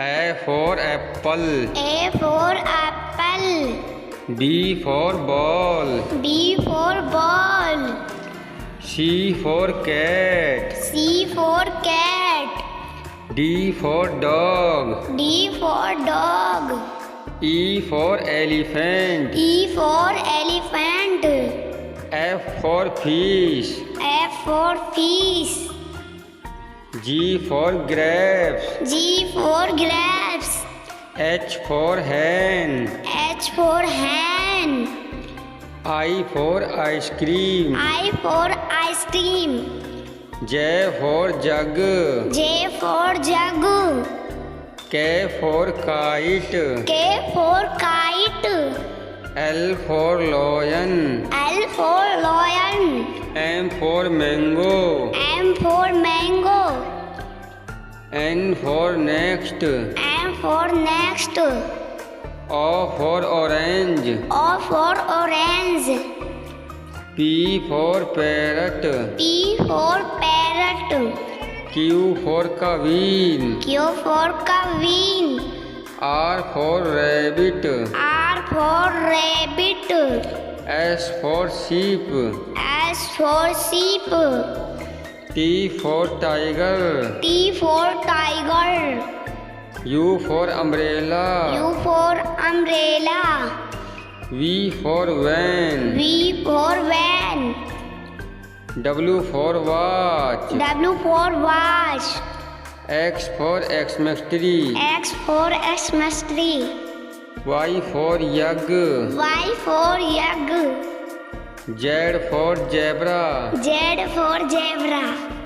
A for apple. A for apple. B for ball. B for ball. C for cat. C for cat. D for dog. D for dog. E for elephant. E for elephant. F for fish. F for fish. G for grapes. G for grapes. H for hen. H for hen. I for ice cream. I for ice cream. J for jug. J for jug. K for kite. K for kite. L for lion. L for lion. M for mango. M for mango. N for next. M for next. O for orange. O for orange. P for parrot. P for parrot. Q for queen. Q for queen. R for rabbit. R for rabbit. S for sheep. S for sheep. T for tiger. T for tiger. U for umbrella. U for umbrella. V for van. V for van. W for watch. W for watch. X for Xmas tree. X for Xmas tree. Y for yug. Y for yug. Z for zebra. Z for zebra.